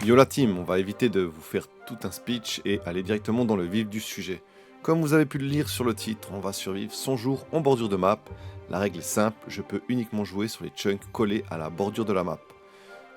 Yo la team, on va éviter de vous faire tout un speech et aller directement dans le vif du sujet. Comme vous avez pu le lire sur le titre, on va survivre 100 jours en bordure de map. La règle est simple, je peux uniquement jouer sur les chunks collés à la bordure de la map.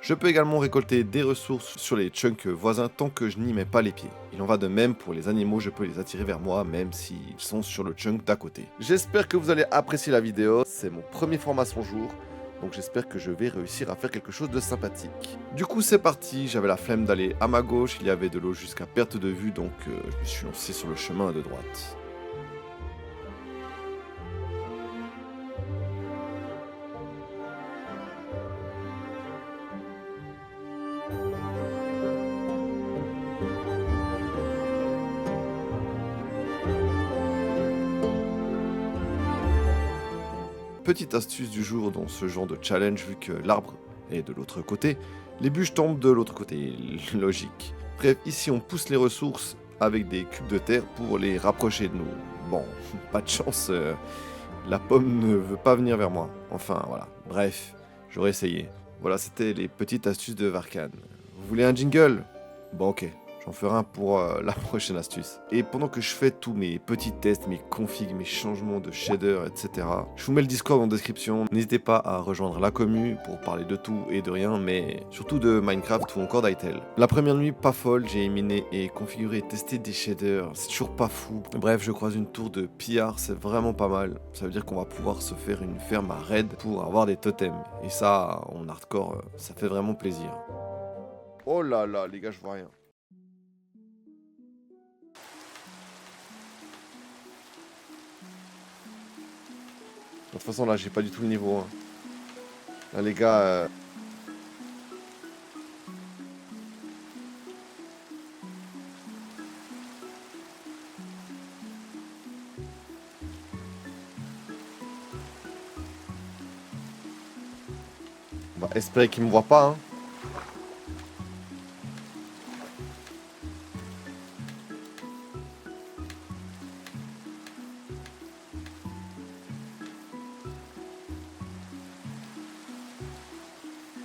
Je peux également récolter des ressources sur les chunks voisins tant que je n'y mets pas les pieds. Il en va de même pour les animaux, je peux les attirer vers moi même s'ils sont sur le chunk d'à côté. J'espère que vous allez apprécier la vidéo, c'est mon premier format 100 jours. Donc j'espère que je vais réussir à faire quelque chose de sympathique. Du coup c'est parti, j'avais la flemme d'aller à ma gauche, il y avait de l'eau jusqu'à perte de vue, donc je me suis lancé sur le chemin de droite. Petite astuce du jour dans ce genre de challenge, vu que l'arbre est de l'autre côté, les bûches tombent de l'autre côté, logique. Bref, ici on pousse les ressources avec des cubes de terre pour les rapprocher de nous. Bon, pas de chance, la pomme ne veut pas venir vers moi. Enfin voilà, bref, j'aurais essayé. Voilà, c'était les petites astuces de Varkan. Vous voulez un jingle? Bon ok. J'en ferai un pour la prochaine astuce. Et pendant que je fais tous mes petits tests, mes configs, mes changements de shader, etc., je vous mets le Discord en description. N'hésitez pas à rejoindre la commu pour parler de tout et de rien, mais surtout de Minecraft ou encore d'Hytale. La première nuit, pas folle, j'ai miné et configuré et testé des shaders. C'est toujours pas fou. Bref, je croise une tour de pillard, c'est vraiment pas mal. Ça veut dire qu'on va pouvoir se faire une ferme à raid pour avoir des totems. Et ça, en hardcore, ça fait vraiment plaisir. Oh là là, les gars, je vois rien. De toute façon, là, j'ai pas du tout le niveau. Hein. Là, les gars... On va espérer qu'ils me voient pas. Hein.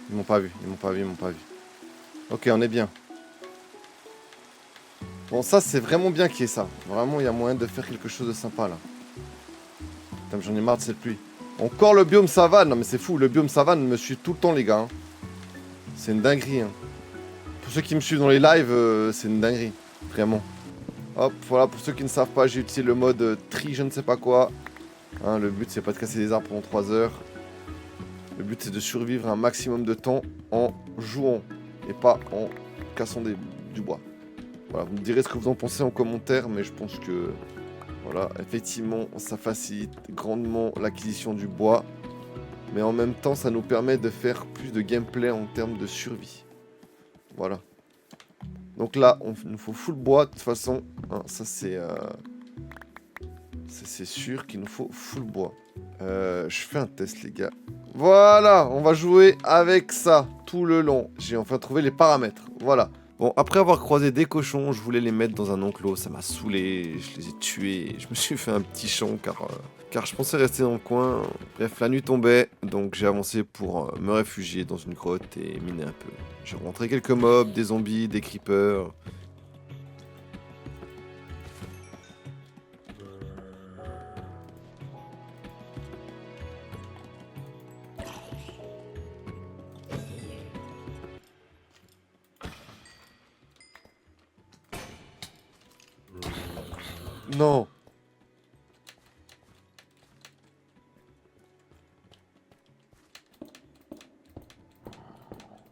Ils m'ont pas vu, ils m'ont pas vu, ils m'ont pas vu. Ok, on est bien. Bon, ça, c'est vraiment bien qu'il y ait ça. Vraiment, il y a moyen de faire quelque chose de sympa, là. Putain, j'en ai marre de cette pluie. Encore le biome savane. Non, mais c'est fou, le biome savane me suit tout le temps, les gars. Hein. C'est une dinguerie. Hein. Pour ceux qui me suivent dans les lives, c'est une dinguerie. Vraiment. Hop, voilà, pour ceux qui ne savent pas, j'ai utilisé le mode tri, je ne sais pas quoi. Hein, le but, c'est pas de casser des arbres pendant 3 heures. Le but, c'est de survivre un maximum de temps en jouant et pas en cassant du bois. Voilà, vous me direz ce que vous en pensez en commentaire, mais je pense que, voilà, effectivement, ça facilite grandement l'acquisition du bois. Mais en même temps, ça nous permet de faire plus de gameplay en termes de survie. Voilà. Donc là, il nous faut full bois, de toute façon. Hein, ça, c'est sûr qu'il nous faut full bois. Je fais un test, les gars. Voilà, on va jouer avec ça tout le long. J'ai enfin trouvé les paramètres. Voilà. Bon, après avoir croisé des cochons, je voulais les mettre dans un enclos. Ça m'a saoulé, je les ai tués. Je me suis fait un petit champ car je pensais rester dans le coin. Bref, la nuit tombait, donc j'ai avancé pour me réfugier dans une grotte et miner un peu. J'ai rencontré quelques mobs, des zombies, des creepers. Non.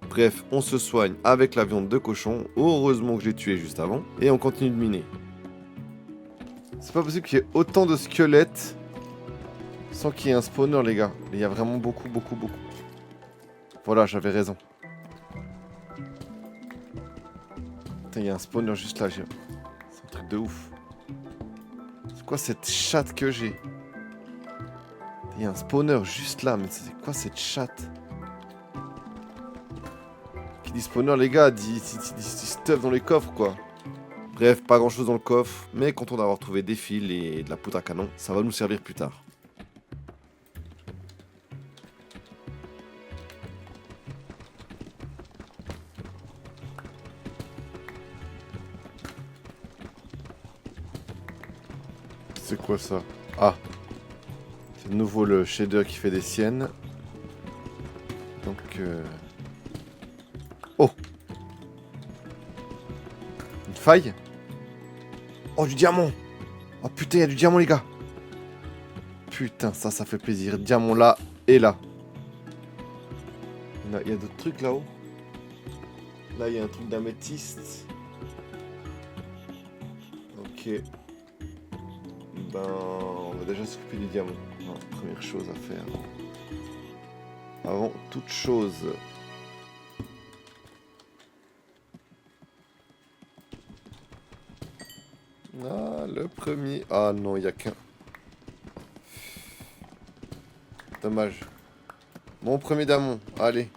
Bref, on se soigne avec la viande de cochon. Heureusement que j'ai tué juste avant. Et on continue de miner. C'est pas possible qu'il y ait autant de squelettes sans qu'il y ait un spawner, les gars. Il y a vraiment beaucoup. Voilà, j'avais raison. Putain, il y a un spawner juste là. C'est un truc de ouf. C'est quoi cette chatte que j'ai? Il y a un spawner juste là, mais c'est quoi cette chatte? Qui dit spawner, les gars, dit stuff dans les coffres, quoi. Bref, pas grand chose dans le coffre, mais content d'avoir trouvé des fils et de la poudre à canon, ça va nous servir plus tard. C'est quoi ça? Ah. C'est de nouveau le shader qui fait des siennes. Donc... Oh! Une faille? Oh, du diamant! Oh putain, il y a du diamant, les gars! Putain, ça fait plaisir. Diamant là et là. Il y a d'autres trucs là-haut. Là, il y a un truc d'améthyste. Ok. Ben, on va déjà s'occuper des diamants. Voilà, première chose à faire. Avant toute chose. Ah, le premier. Ah non, il n'y a qu'un. Dommage. Mon premier diamant. Allez.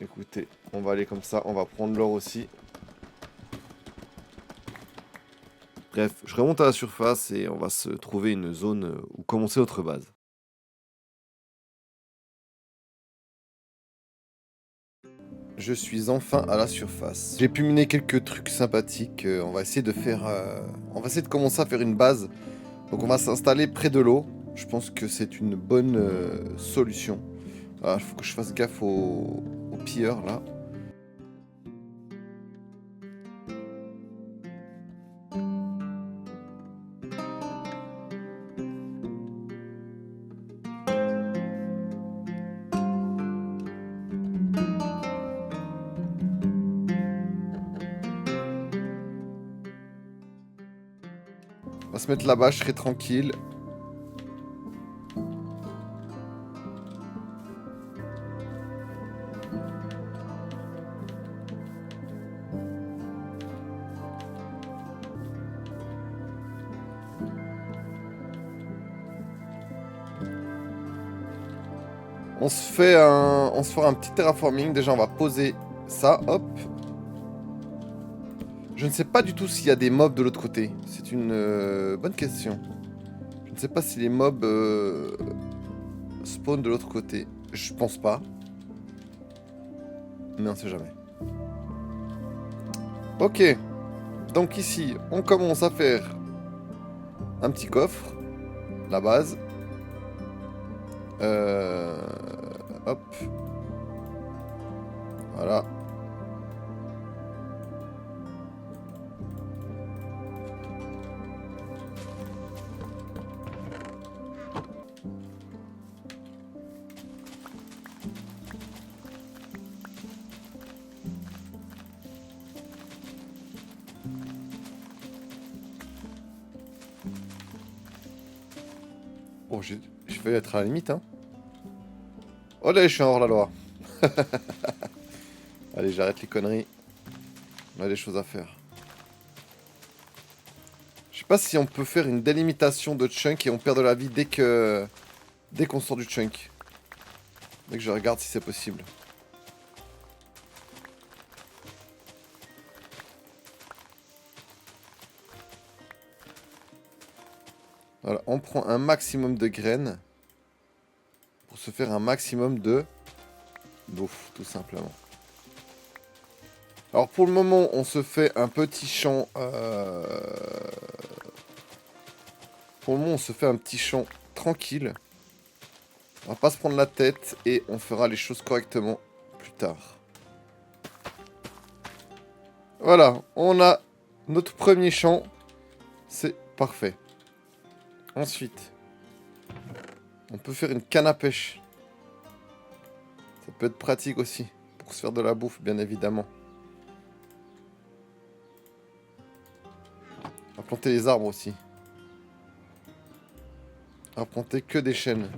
Écoutez, on va aller comme ça. On va prendre l'or aussi. Bref, je remonte à la surface et on va se trouver une zone où commencer notre base. Je suis enfin à la surface. J'ai pu miner quelques trucs sympathiques. On va essayer de faire... on va essayer de commencer à faire une base. Donc on va s'installer près de l'eau. Je pense que c'est une bonne solution. Il faut que je fasse gaffe aux pilleurs là. On va se mettre là-bas, je serai tranquille. On se fera un petit terraforming. Déjà, on va poser ça. Hop. Je ne sais pas du tout s'il y a des mobs de l'autre côté. C'est une bonne question. Je ne sais pas si les mobs spawn de l'autre côté. Je pense pas. Mais on sait jamais. Ok. Donc ici, on commence à faire un petit coffre. La base. Hop. Voilà. Oh, je vais être à la limite, hein. Oh là, je suis en hors-la-loi. Allez, j'arrête les conneries. On a des choses à faire. Je sais pas si on peut faire une délimitation de chunk et on perd de la vie dès qu'on sort du chunk. Dès que je regarde si c'est possible. Voilà, on prend un maximum de graines pour se faire un maximum de bouffe, tout simplement. Alors pour le moment, on se fait un petit champ. Pour le moment, on se fait un petit champ tranquille. On va pas se prendre la tête et on fera les choses correctement plus tard. Voilà, on a notre premier champ. C'est parfait. Ensuite, on peut faire une canne à pêche. Ça peut être pratique aussi pour se faire de la bouffe, bien évidemment. On va planter les arbres aussi. On va planter que des chênes.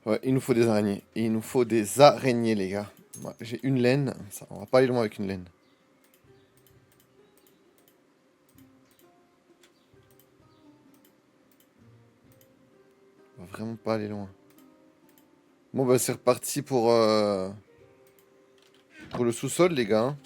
Ouais, il nous faut des araignées. Il nous faut des araignées, les gars. Ouais, j'ai une laine. Ça, on va pas aller loin avec une laine. On va vraiment pas aller loin. Bon, bah, c'est reparti pour le sous-sol, les gars. Hein.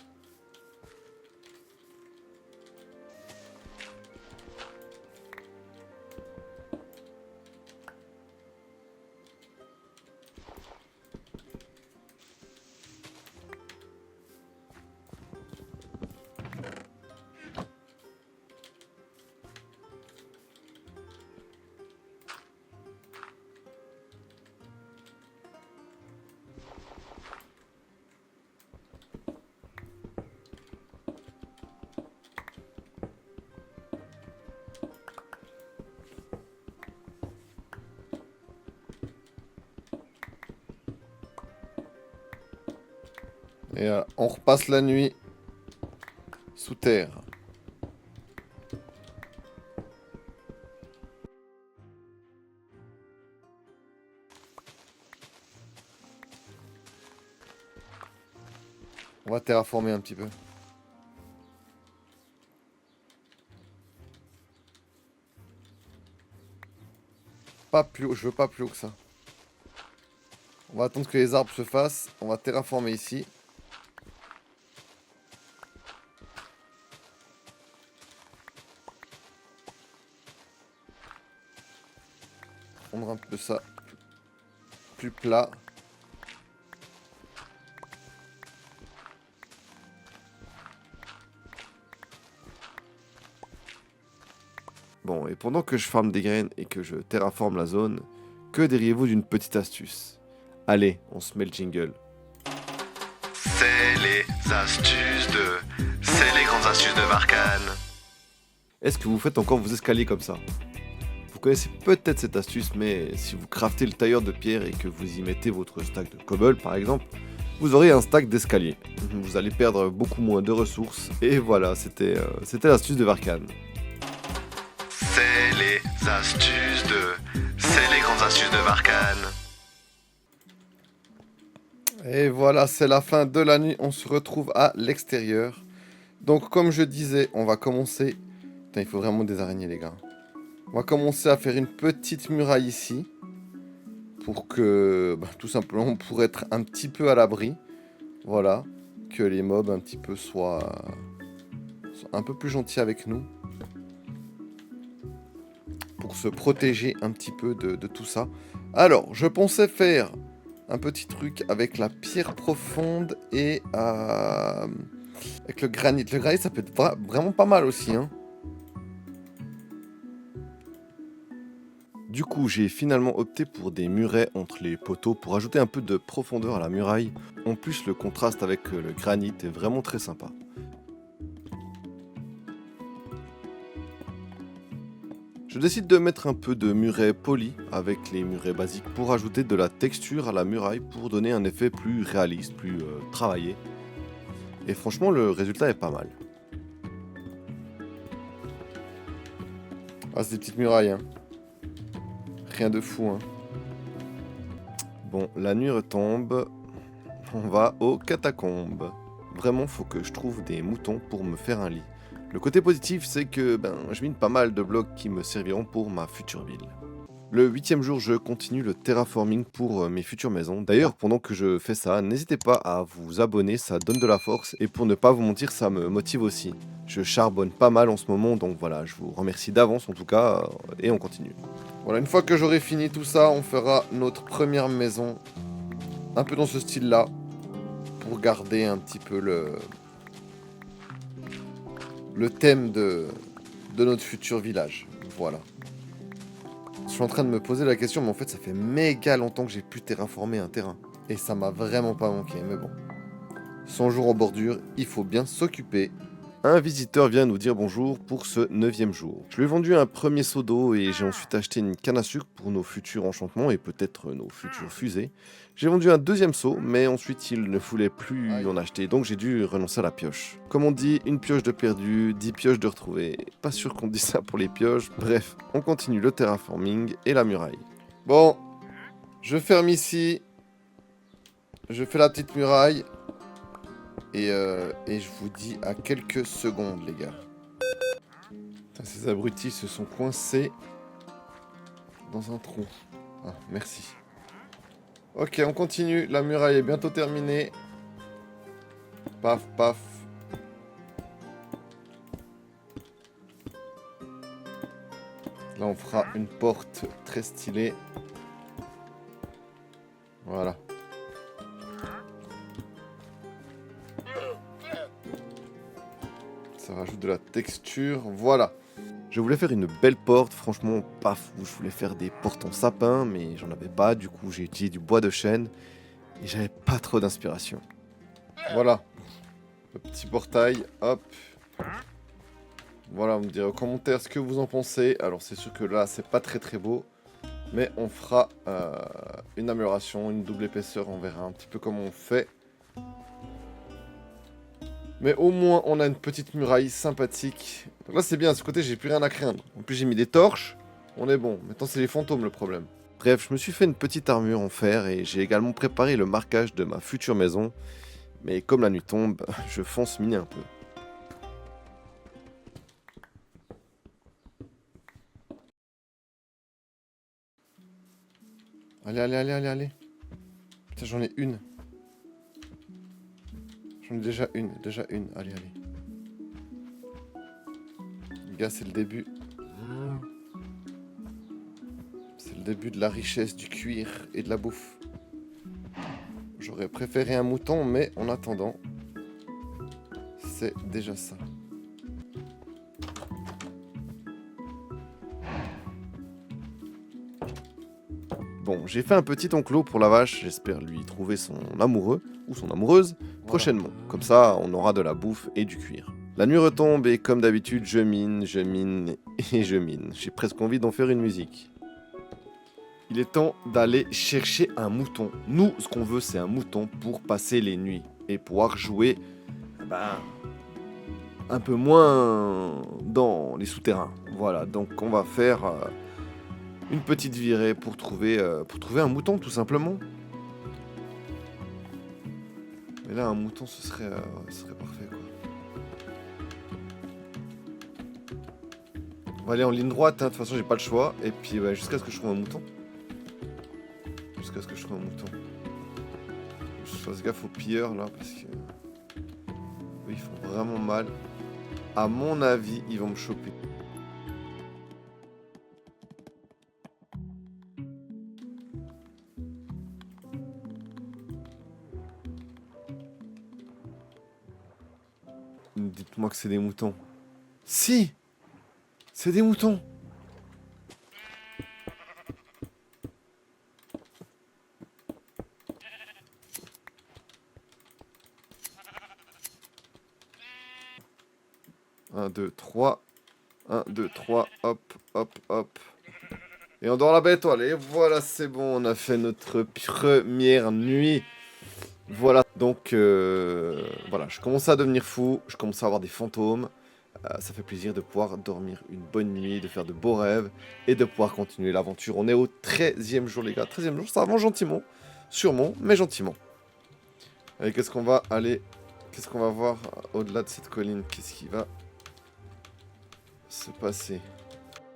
Et on repasse la nuit sous terre. On va terraformer un petit peu. Pas plus haut, je veux pas plus haut que ça. On va attendre que les arbres se fassent. On va terraformer ici. Prendre un peu ça plus plat. Bon, et pendant que je farme des graines et que je terraforme la zone, que diriez-vous d'une petite astuce? Allez, on se met le jingle. C'est les astuces de... C'est les grandes astuces de Varkan. Est-ce que vous faites encore vos escaliers comme ça? Vous connaissez peut-être cette astuce, mais si vous craftez le tailleur de pierre et que vous y mettez votre stack de cobble par exemple, vous aurez un stack d'escalier. Vous allez perdre beaucoup moins de ressources, et voilà, c'était l'astuce de Varkan. C'est les astuces de... C'est les grandes astuces de Varkan. Et voilà, c'est la fin de la nuit, on se retrouve à l'extérieur. Donc comme je disais, on va commencer... Putain, il faut vraiment des araignées les gars. On va commencer à faire une petite muraille ici. Pour que, tout simplement, pour être un petit peu à l'abri. Voilà. Que les mobs un petit peu soient un peu plus gentils avec nous. Pour se protéger un petit peu de tout ça. Alors, je pensais faire un petit truc avec la pierre profonde et avec le granit. Le granit, ça peut être vraiment pas mal aussi, hein. Du coup, j'ai finalement opté pour des murets entre les poteaux pour ajouter un peu de profondeur à la muraille. En plus, le contraste avec le granit est vraiment très sympa. Je décide de mettre un peu de muret poli avec les murets basiques pour ajouter de la texture à la muraille pour donner un effet plus réaliste, plus travaillé. Et franchement, le résultat est pas mal. Ah, c'est des petites murailles, hein. Rien de fou, hein. Bon, la nuit retombe. On va aux catacombes. Vraiment, faut que je trouve des moutons pour me faire un lit. Le côté positif, c'est que je mine pas mal de blocs qui me serviront pour ma future ville. Le 8e jour, je continue le terraforming pour mes futures maisons. D'ailleurs, pendant que je fais ça, n'hésitez pas à vous abonner, ça donne de la force. Et pour ne pas vous mentir, ça me motive aussi. Je charbonne pas mal en ce moment, donc voilà, je vous remercie d'avance en tout cas, et on continue. Voilà, une fois que j'aurai fini tout ça, on fera notre première maison, un peu dans ce style-là, pour garder un petit peu le thème de notre futur village. Voilà. Je suis en train de me poser la question, mais en fait, ça fait méga longtemps que j'ai pu terraformer un terrain. Et ça m'a vraiment pas manqué, mais bon. 100 jours en bordure, il faut bien s'occuper. Un visiteur vient nous dire bonjour pour ce 9e jour. Je lui ai vendu un premier seau d'eau et j'ai ensuite acheté une canne à sucre pour nos futurs enchantements et peut-être nos futures fusées. J'ai vendu un deuxième seau, mais ensuite il ne voulait plus en acheter, donc j'ai dû renoncer à la pioche. Comme on dit, une pioche de perdu, 10 pioches de retrouvées. Pas sûr qu'on dit ça pour les pioches. Bref, on continue le terraforming et la muraille. Bon, Je ferme ici. Je fais la petite muraille. Et je vous dis à quelques secondes, les gars. Putain, ces abrutis se sont coincés dans un trou. Ah, merci. Ok, on continue. La muraille est bientôt terminée. Paf, paf. Là, on fera une porte très stylée. Voilà. Ça rajoute de la texture. Voilà. Je voulais faire une belle porte, franchement, pas fou. Je voulais faire des portes en sapin, mais j'en avais pas. Du coup, j'ai utilisé du bois de chêne. Et j'avais pas trop d'inspiration. Voilà. Le petit portail, hop. Voilà, vous me direz en commentaire ce que vous en pensez. Alors, c'est sûr que là, c'est pas très très beau. Mais on fera une amélioration, une double épaisseur. On verra un petit peu comment on fait. Mais au moins, on a une petite muraille sympathique. Donc là, c'est bien. De ce côté, j'ai plus rien à craindre. En plus, j'ai mis des torches. On est bon. Maintenant, c'est les fantômes le problème. Bref, je me suis fait une petite armure en fer et j'ai également préparé le marquage de ma future maison. Mais comme la nuit tombe, je fonce miner un peu. Allez, allez, allez, allez, allez. Putain, j'en ai une. J'en ai déjà une. Allez, allez. Les gars, c'est le début. C'est le début de la richesse du cuir et de la bouffe. J'aurais préféré un mouton, mais en attendant, c'est déjà ça. Bon, j'ai fait un petit enclos pour la vache, j'espère lui trouver son amoureux ou son amoureuse prochainement. Comme ça, on aura de la bouffe et du cuir. La nuit retombe et comme d'habitude, je mine et je mine. J'ai presque envie d'en faire une musique. Il est temps d'aller chercher un mouton. Nous, ce qu'on veut, c'est un mouton pour passer les nuits et pouvoir jouer un peu moins dans les souterrains. Voilà, donc on va faire une petite virée pour trouver un mouton, tout simplement. Mais là, un mouton, ce serait parfait, quoi. On va aller en ligne droite, hein. De toute façon, j'ai pas le choix. Et puis, jusqu'à ce que je trouve un mouton. Jusqu'à ce que je trouve un mouton. Je fasse gaffe aux pilleurs, là, parce que... eux, ils font vraiment mal. À mon avis, ils vont me choper. Dites-moi que c'est des moutons. Si! C'est des moutons! Un, deux, trois. 1, 2, 3. Hop, hop, hop. Et on dort la belle étoile. Et voilà, c'est bon. On a fait notre première nuit. Voilà. Donc, voilà. Je commence à devenir fou. Je commence à avoir des fantômes. Ça fait plaisir de pouvoir dormir une bonne nuit, de faire de beaux rêves et de pouvoir continuer l'aventure. On est au 13e jour, les gars. 13e jour, ça avance gentiment. Sûrement, mais gentiment. Allez, qu'est-ce qu'on va voir au-delà de cette colline? Qu'est-ce qui va se passer?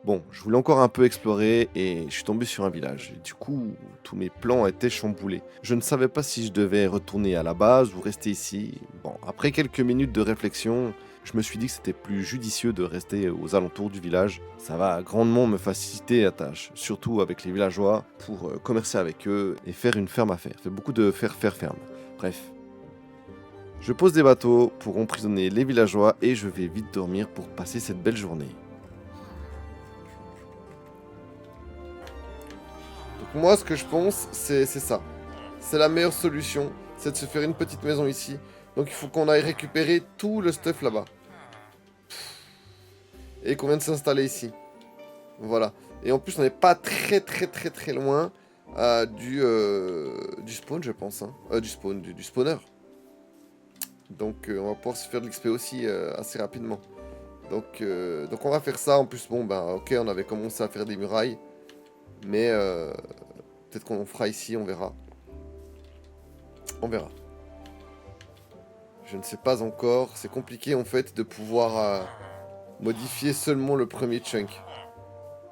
Bon, je voulais encore un peu explorer et je suis tombé sur un village. Et du coup, tous mes plans étaient chamboulés. Je ne savais pas si je devais retourner à la base ou rester ici. Bon, après quelques minutes de réflexion, je me suis dit que c'était plus judicieux de rester aux alentours du village. Ça va grandement me faciliter la tâche, surtout avec les villageois, pour commercer avec eux et faire une ferme à faire. C'est beaucoup de faire ferme. Bref. Je pose des bateaux pour emprisonner les villageois et je vais vite dormir pour passer cette belle journée. Donc moi, ce que je pense, c'est ça. C'est la meilleure solution, c'est de se faire une petite maison ici. Donc il faut qu'on aille récupérer tout le stuff là-bas. Et qu'on vienne s'installer ici. Voilà. Et en plus, on n'est pas très loin du spawn, je pense. Hein. Du spawner. Donc on va pouvoir se faire de l'XP aussi assez rapidement. Donc on va faire ça. En plus, bon, ok, on avait commencé à faire des murailles. Mais Peut-être qu'on fera ici, on verra. On verra. Je ne sais pas encore. C'est compliqué en fait de pouvoir modifier seulement le premier chunk.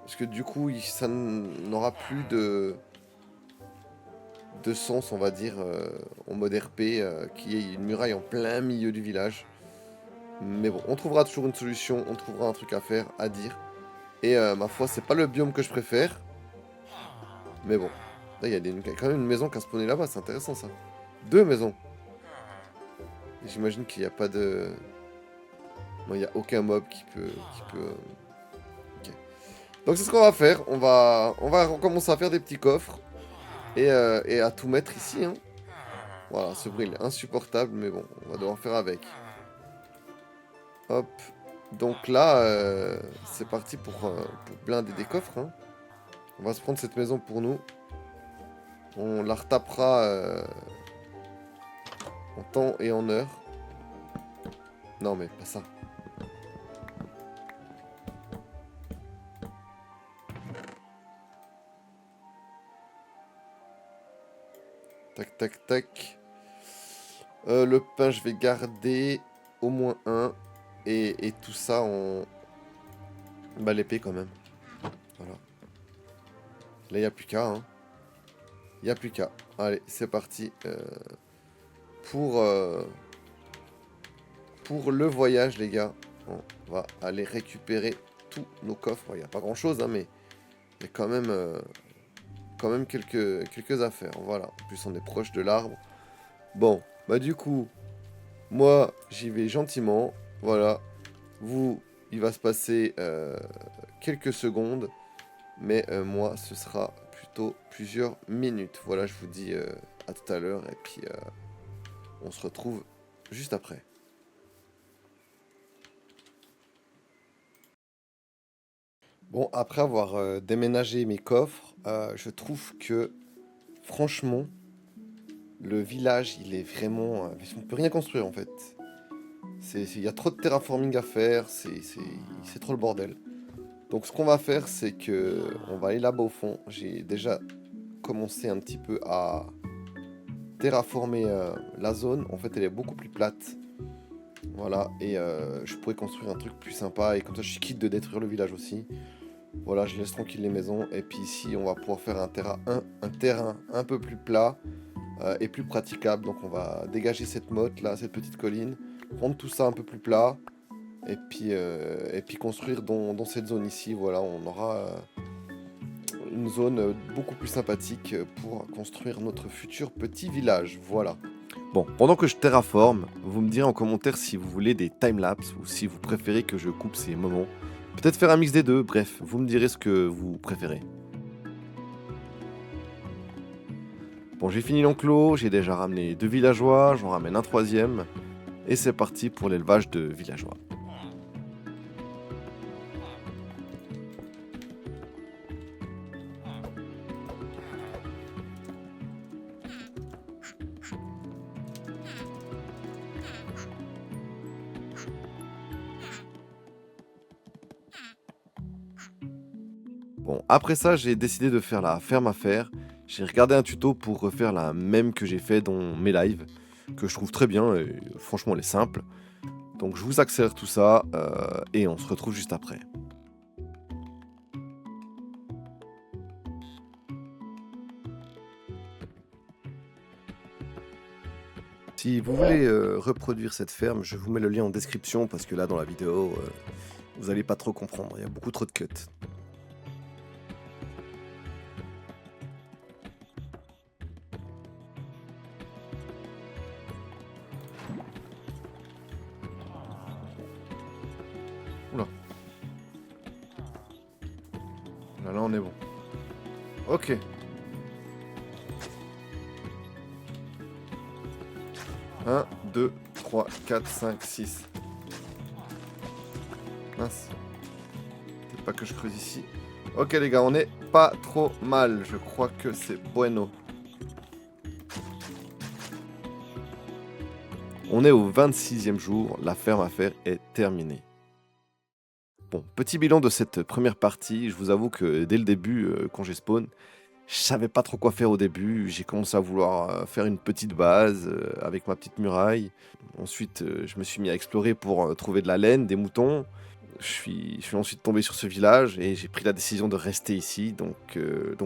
Parce que du coup, ça n'aura plus de sens, on va dire, en mode RP, qui est une muraille en plein milieu du village. Mais bon, on trouvera toujours une solution, on trouvera un truc à faire, à dire. Et ma foi, c'est pas le biome que je préfère. Mais bon, là, il y a quand même une maison qui a spawné là-bas, c'est intéressant ça. 2 maisons. J'imagine qu'il n'y a pas de... Non, il n'y a aucun mob qui peut... Ok. Donc c'est ce qu'on va faire, on va recommencer à faire des petits coffres. Et à tout mettre ici, hein. Voilà, ce bruit est insupportable, mais bon, on va devoir faire avec. Hop. Donc là, c'est parti pour blinder des coffres, hein. On va se prendre cette maison pour nous. On la retapera en temps et en heure. Non, mais pas ça. Tac, tac, tac. Le pain, je vais garder au moins un. Et tout ça, on... Bah, l'épée quand même. Voilà. Là, il n'y a plus qu'à. Hein. Il n'y a plus qu'à. Allez, c'est parti. Pour le voyage, les gars. On va aller récupérer tous nos coffres. Il n'y a pas grand-chose, hein, mais il y a quand même quelques affaires. Voilà. En plus, on est proche de l'arbre. Bon, bah du coup, moi, j'y vais gentiment. Voilà. Vous, il va se passer quelques secondes. Mais moi, ce sera plutôt plusieurs minutes. Voilà, je vous dis à tout à l'heure. Et puis, on se retrouve juste après. Bon, après avoir déménagé mes coffres, je trouve que, franchement, le village, il est vraiment... on ne peut rien construire, en fait. Il y a trop de terraforming à faire, c'est trop le bordel. Donc ce qu'on va faire, c'est que on va aller là-bas au fond. J'ai déjà commencé un petit peu à terraformer la zone. En fait, elle est beaucoup plus plate. Voilà, et je pourrais construire un truc plus sympa. Et comme ça, je quitte de détruire le village aussi. Voilà, je laisse tranquille les maisons. Et puis ici, on va pouvoir faire un terrain un peu plus plat et plus praticable. Donc on va dégager cette motte là, cette petite colline. Rendre tout ça un peu plus plat. Et puis construire dans cette zone ici. Voilà, on aura une zone beaucoup plus sympathique pour construire notre futur petit village. Voilà. Bon, pendant que je terraforme, vous me direz en commentaire si vous voulez des timelapses ou si vous préférez que je coupe ces moments. Peut-être faire un mix des deux, bref, vous me direz ce que vous préférez. Bon, j'ai fini l'enclos, j'ai déjà ramené 2 villageois, j'en ramène un 3e. Et c'est parti pour l'élevage de villageois. Bon, après ça, j'ai décidé de faire la ferme à faire. J'ai regardé un tuto pour refaire la même que j'ai fait dans mes lives, que je trouve très bien, et franchement, elle est simple. Donc je vous accélère tout ça, et on se retrouve juste après. Si vous voulez reproduire cette ferme, je vous mets le lien en description, parce que là, dans la vidéo, vous n'allez pas trop comprendre, il y a beaucoup trop de cuts. Oula. Là, on est bon. Ok. Un, 2, 3, 4, 5, 6. Mince. Peut-être pas que je creuse ici. Ok les gars, on est pas trop mal. Je crois que c'est bueno. On est au 26e jour. La ferme à faire est terminée. Bon, petit bilan de cette première partie. Je vous avoue que dès le début, quand j'ai spawn, Je savais pas trop quoi faire au début. J'ai commencé à vouloir faire une petite base avec ma petite muraille. Ensuite, je me suis mis à explorer pour trouver de la laine, des moutons. Je suis ensuite tombé sur ce village et j'ai pris la décision de rester ici. Donc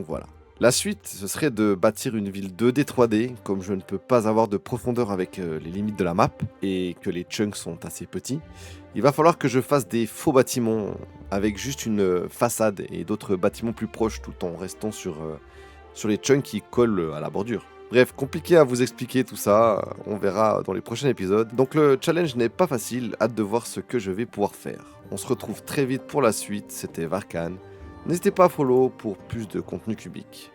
voilà. La suite, ce serait de bâtir une ville 2D 3D, comme je ne peux pas avoir de profondeur avec les limites de la map et que les chunks sont assez petits. Il va falloir que je fasse des faux bâtiments avec juste une façade et d'autres bâtiments plus proches tout en restant sur les chunks qui collent à la bordure. Bref, compliqué à vous expliquer tout ça, on verra dans les prochains épisodes. Donc le challenge n'est pas facile, hâte de voir ce que je vais pouvoir faire. On se retrouve très vite pour la suite, c'était Varkan. N'hésitez pas à follow pour plus de contenu cubique.